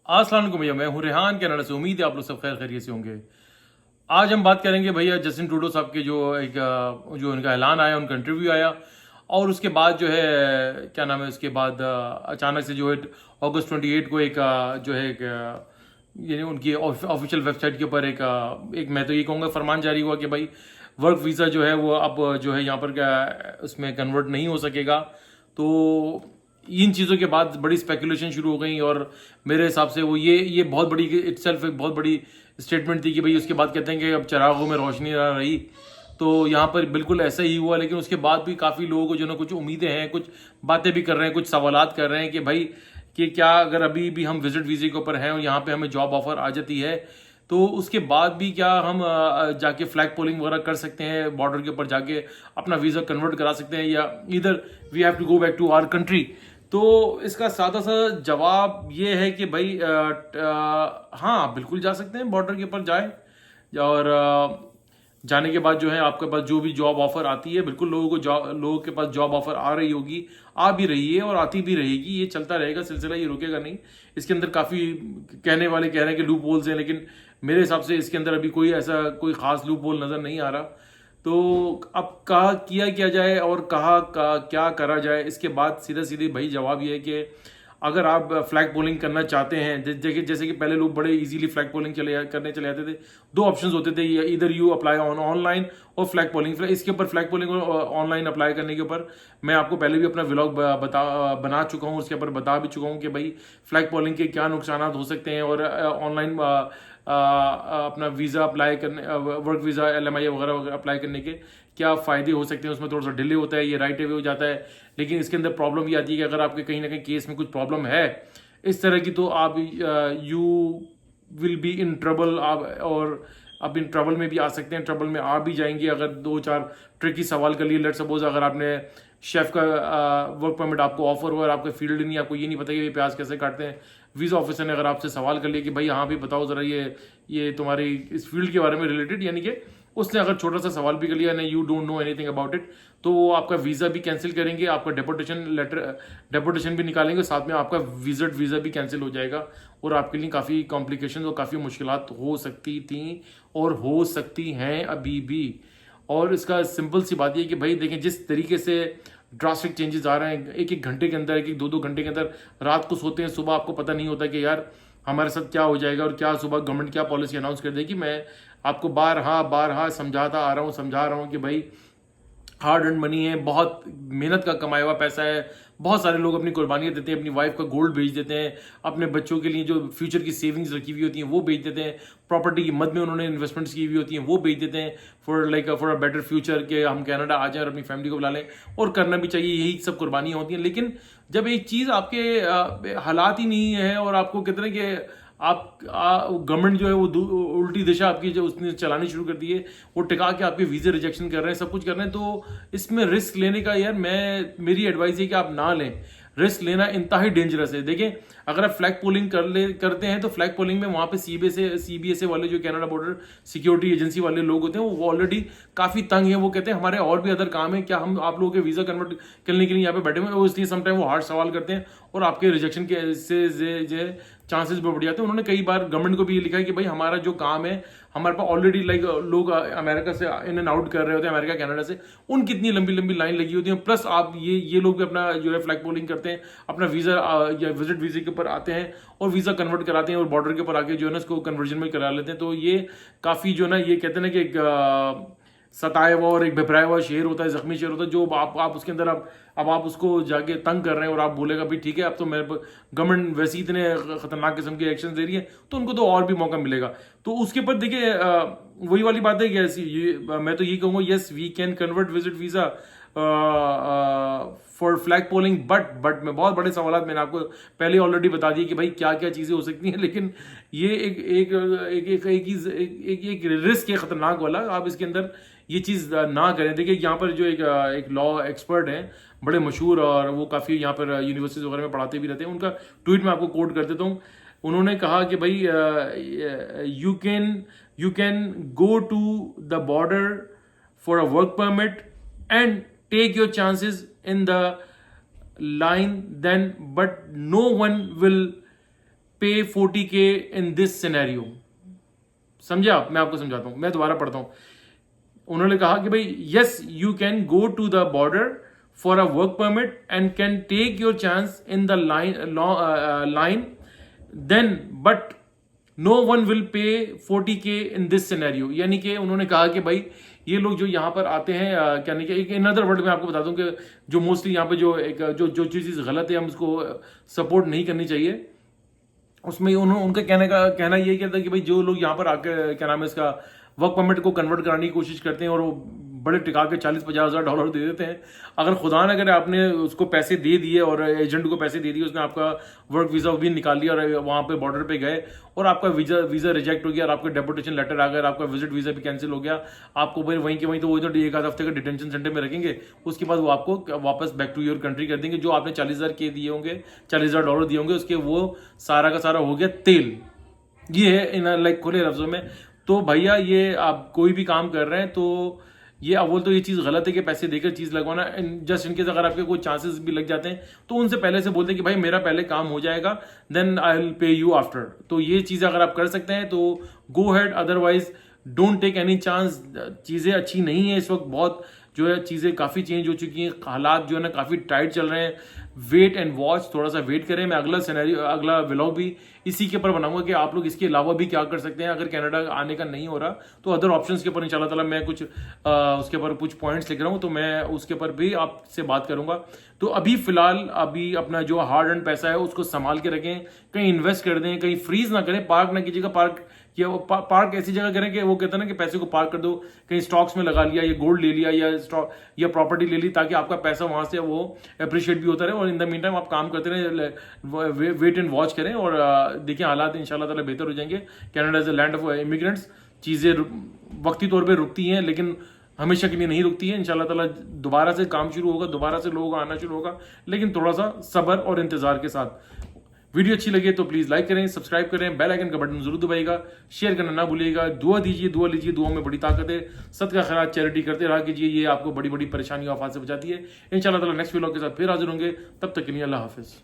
अस्सलाम वालेकुम भैया, मैं हूँ रेहान कनाडा से। उम्मीद है आप लोग सब खैर खैरियत से होंगे। आज हम बात करेंगे भैया जस्टिन ट्रूडो साहब के जो उनका ऐलान आया, उनका इंटरव्यू आया और उसके बाद जो है क्या नाम है, उसके बाद अचानक से जो है अगस्त 28 को एक जो है एक यानी उनकी ऑफिशियल वेबसाइट के ऊपर एक मैं तो ये कहूँगा फरमान जारी हुआ कि भाई वर्क वीज़ा जो है वो अब जो है यहाँ पर उसमें कन्वर्ट नहीं हो सकेगा। तो इन चीज़ों के बाद बड़ी स्पेकुलेशन शुरू हो गई और मेरे हिसाब से वो ये बहुत बड़ी इटसेल्फ एक बहुत बड़ी स्टेटमेंट थी कि भाई उसके बाद कहते हैं कि अब चिरागों में रोशनी ना रही। तो यहाँ पर बिल्कुल ऐसा ही हुआ, लेकिन उसके बाद भी काफ़ी लोगों को जो ना कुछ उम्मीदें हैं, कुछ बातें भी कर रहे हैं, कुछ सवालात कर रहे हैं कि भाई कि क्या अगर अभी भी हम विजिट वीज़े के ऊपर हैं और यहाँ पे हमें जॉब ऑफर आ जाती है तो उसके बाद भी क्या हम जाके फ्लैग पोलिंग वगैरह कर सकते हैं, बॉर्डर के ऊपर जाके अपना वीज़ा कन्वर्ट करा सकते हैं, या इधर we have to go back to our country. तो इसका सादा सा जवाब ये है कि भाई हाँ बिल्कुल जा सकते हैं, बॉर्डर के ऊपर जाएं और जाने के बाद जो है आपके पास जो भी जॉब ऑफर आती है, बिल्कुल लोगों के पास जॉब ऑफर आ रही होगी, आ भी रही है और आती भी रहेगी। ये चलता रहेगा सिलसिला, ये रुकेगा नहीं। इसके अंदर काफ़ी कहने वाले कह रहे हैं कि लूप होल्स हैं, लेकिन मेरे हिसाब से इसके अंदर अभी कोई खास लूप होल नज़र नहीं आ रहा। तो अब कहा किया जाए और कहा क्या करा जाए, इसके बाद सीधे भाई जवाब ये है कि अगर आप फ्लैग पोलिंग करना चाहते हैं, जैसे कि पहले लोग बड़े इजीली फ्लैग पोलिंग करने चले जाते थे। दो ऑप्शंस होते थे, इधर यू अप्लाई ऑनलाइन और फ्लैग पोलिंग। इसके ऊपर फ्लैग पोलिंग ऑनलाइन अप्लाई करने के ऊपर मैं आपको पहले भी अपना व्लॉग बना चुका हूँ, उसके ऊपर बता भी चुका हूँ कि भाई फ्लैग पोलिंग के क्या नुकसान हो सकते हैं और ऑनलाइन अपना वीज़ा अप्लाई करने, वर्क वीज़ा LMI वगैरह अप्लाई करने के क्या फ़ायदे हो सकते हैं। उसमें थोड़ा सा डिले होता है, ये राइट अवे हो जाता है, लेकिन इसके अंदर प्रॉब्लम ये आती है कि अगर आपके कहीं ना कहीं केस में कुछ प्रॉब्लम है इस तरह की, तो आप you will be in trouble. आप और आप इन ट्रबल में भी आ सकते हैं, ट्रबल में आ भी जाएंगे अगर दो चार ट्रिकी सवाल कर लिए। लेट सपोज अगर आपने शेफ़ का वर्क परमिट आपको ऑफर हुआ और आपका फील्ड नहीं, आपको ये नहीं पता कि ये प्याज कैसे काटते हैं, वीज़ा ऑफिसर ने अगर आपसे सवाल कर लिया कि भाई हाँ भी बताओ ज़रा ये तुम्हारी इस फील्ड के बारे में रिलेटेड, यानी कि उसने अगर छोटा सा सवाल भी कर लिया, नहीं you don't know anything about it, तो वो आपका वीज़ा भी कैंसिल करेंगे, आपका डेपोटेशन भी निकालेंगे, साथ में आपका विजिट वीज़ा भी कैंसिल हो जाएगा और आपके लिए काफ़ी कॉम्प्लिकेशन और काफ़ी मुश्किलात हो सकती थी और हो सकती हैं अभी भी। और इसका सिंपल सी बात ये कि भाई देखें, जिस तरीके से ड्रास्टिक चेंजेस आ रहे हैं, एक घंटे के अंदर, एक दो घंटे के अंदर, रात को सोते हैं, सुबह आपको पता नहीं होता कि यार हमारे साथ क्या हो जाएगा और क्या सुबह गवर्नमेंट क्या पॉलिसी अनाउंस कर देगी। मैं आपको बारहा समझा रहा हूँ कि भाई हार्ड अर्न मनी है, बहुत मेहनत का कमाया हुआ पैसा है। बहुत सारे लोग अपनी कुर्बानियाँ देते हैं, अपनी वाइफ का गोल्ड बेच देते हैं, अपने बच्चों के लिए जो फ्यूचर की सेविंग्स रखी हुई होती हैं वो बेच देते हैं, प्रॉपर्टी की मद में उन्होंने इन्वेस्टमेंट्स की हुई होती हैं वो बेच देते हैं फॉर अ बेटर फ्यूचर, के हम कनाडा आ जाएं और अपनी फैमिली को बुला लें। और करना भी चाहिए, यही सब कुर्बानियाँ होती हैं। लेकिन जब एक चीज़ आपके हालात ही नहीं है और आपको कितने के आप गवर्नमेंट जो है वो उल्टी दिशा आपकी जो उसने चलानी शुरू कर दी है, वो टिका के आपके वीज़े रिजेक्शन कर रहे हैं, सब कुछ कर रहे हैं, तो इसमें रिस्क लेने का यार मेरी एडवाइस है कि आप ना लें। रिस्क लेना इंतहाई डेंजरस है। देखें, अगर आप फ्लैग पोलिंग करते हैं तो फ्लैग पोलिंग में वहाँ पे CBSA वाले जो कनाडा बॉर्डर सिक्योरिटी एजेंसी वाले लोग होते हैं वो ऑलरेडी काफ़ी तंग है। वो कहते हैं हमारे और भी अदर काम है, क्या हम आप लोगों के वीज़ा कन्वर्ट करने के लिए यहाँ पे बैठे हुए हैं। इसलिए समटाइम वो हार्ड सवाल करते हैं और आपके रिजेक्शन के से चांसेस भी बढ़ जाते हैं। उन्होंने कई बार गवर्नमेंट को भी ये लिखा है कि भाई हमारा जो काम है, हमारे पास ऑलरेडी लोग अमेरिका से इन एंड आउट कर रहे होते हैं, अमेरिका कनाडा से, उनकी इतनी लंबी लाइन लगी होती है, प्लस आप ये लोग भी अपना जो है फ्लैग पोलिंग करते हैं, अपना वीज़ा या विजिट वीज़े के ऊपर आते हैं और वीज़ा कन्वर्ट कराते हैं और बॉर्डर के ऊपर आके जो है ना इसको कन्वर्जन में करा लेते हैं। तो ये काफ़ी जो ना, ये कहते हैं ना कि एक सताया हुआ और एक भिपराया हुआ शेर होता है, जख्मी शेर होता है, जो आप उसके अंदर अब आप उसको जाके तंग कर रहे हैं और आप बोलेगा भाई ठीक है अब तो मेरे गवर्नमेंट वैसे ही इतने खतरनाक किस्म के एक्शन दे रही है तो उनको तो और भी मौका मिलेगा। तो उसके ऊपर देखिए वही वाली बात है कि मैं तो ये कहूँगा, yes we can convert visit visa for flag polling, but मैं बहुत बड़े सवाल मैंने आपको पहले ऑलरेडी बता दिए कि भाई क्या क्या चीज़ें हो सकती हैं। लेकिन ये एक रिस्क है खतरनाक वाला, आप इसके अंदर ये चीज़ ना करें। देखिए यहाँ पर जो एक लॉ एक्सपर्ट हैं, बड़े मशहूर, और वो काफ़ी यहाँ पर यूनिवर्सिटीज़ वगैरह में पढ़ाते भी रहते हैं, उनका ट्वीट में आपको कोट कर देता हूँ। उन्होंने कहा कि भाई you can go to the border for a work permit and take your chances in the line then, but no one will पे 40K इन दिस सिनेरियो। समझे आप? मैं आपको समझाता हूं, मैं दोबारा पढ़ता हूं। उन्होंने कहा कि भाई yes you can go to the border for a work permit and can take your chance in the line then but no one will pay 40K in this scenario. यानी कि उन्होंने कहा कि भाई ये लोग जो यहाँ पर आते हैं क्या नहीं कि एक इन अदर वर्ड में आपको बता दूं कि जो मोस्टली यहाँ पे जो एक जो चीज़ गलत है हम उसको सपोर्ट नहीं करनी चाहिए। उसमें उनका कहना यही कहता है कि भाई जो लोग यहाँ पर आकर क्या नाम है इसका वर्क परमिट को कन्वर्ट कराने की कोशिश करते हैं और वो बड़े टिका के 40-50 हज़ार डॉलर दे देते हैं। अगर खुदा न करे आपने उसको पैसे दे दिए और एजेंट को पैसे दे दिए, उसने आपका वर्क वीज़ा भी निकाल लिया और वहाँ पे बॉर्डर पे गए और आपका वीज़ा रिजेक्ट हो गया और आपका डेपुटेशन लेटर आ गया, आपका विजिट वीज़ा भी कैंसिल हो गया, आपको भाई वहीं के वहीं तो वो जो एक आध हफ्ते का डिटेंशन सेंटर में रखेंगे, उसके बाद वो आपको वापस बैक टू योर कंट्री कर देंगे। जो आपने 40,000 के दिए होंगे, 40,000 डॉलर दिए होंगे, उसके वो सारा का सारा हो गया तेल। ये है इन लाइक खुले लफ्जों में। तो भैया ये आप कोई भी काम कर रहे हैं तो ये अव्वल तो ये चीज़ गलत है कि पैसे देकर चीज़ लगवाना। जस्ट इनकेस अगर आपके कोई चांसेस भी लग जाते हैं तो उनसे पहले से बोलते हैं कि भाई मेरा पहले काम हो जाएगा, then I will pay you after. तो ये चीज़ अगर आप कर सकते हैं तो go ahead, otherwise don't take any chance. चीज़ें अच्छी नहीं है इस वक्त, बहुत जो है चीज़ें काफ़ी चेंज हो चुकी हैं, हालात जो है ना काफ़ी टाइट चल रहे हैं। वेट एंड वॉच, थोड़ा सा वेट करें। मैं अगला व्लॉग भी इसी के ऊपर बनाऊंगा कि आप लोग इसके अलावा भी क्या कर सकते हैं अगर कनाडा आने का नहीं हो रहा तो अदर ऑप्शंस के ऊपर इंशाल्लाह ताला मैं कुछ उसके ऊपर कुछ पॉइंट्स लिख रहा हूँ, तो मैं उसके ऊपर भी आपसे बात करूंगा। तो अभी फिलहाल अपना जो हार्ड एंड पैसा है उसको संभाल के रखें, कहीं इन्वेस्ट कर दें, कहीं फ्रीज ना करें, पार्क ना कीजिएगा। पार्क ऐसी जगह करें कि वो कहते हैं ना कि पैसे को पार्क कर दो, कहीं स्टॉक्स में लगा लिया या गोल्ड ले लिया या प्रॉपर्टी ले ली, ताकि आपका पैसा वहां से वो अप्रिशिएट भी होता रहे। और इन द मीन टाइम आप काम करते रहे, वेट एंड वॉच करें और देखिए हालात इंशाल्लाह ताला बेहतर हो जाएंगे। Canada is a land of immigrants. चीज़ें वक्ती तौर पर रुकती हैं लेकिन हमेशा के लिए नहीं रुकती है। इंशाल्लाह ताला दोबारा से काम शुरू होगा, दोबारा से लोग आना शुरू होगा, लेकिन थोड़ा सा सब्र और इंतजार के साथ। वीडियो अच्छी लगे तो प्लीज लाइक करें, सब्सक्राइब करें, बेल आइकन का बटन जरूर दबाइएगा, शेयर करना ना भूलिएगा, दुआ दीजिए, दुआ लीजिए, दुआ में बड़ी ताकत है। सदका खैरात चैरिटी करते रहा कीजिए, ये आपको बड़ी बड़ी परेशानियों आफात से बचाती है। इंशाल्लाह ताला नेक्स्ट व्लॉग के साथ फिर हाजिर होंगे, तब तक के लिए अल्लाह हाफिज।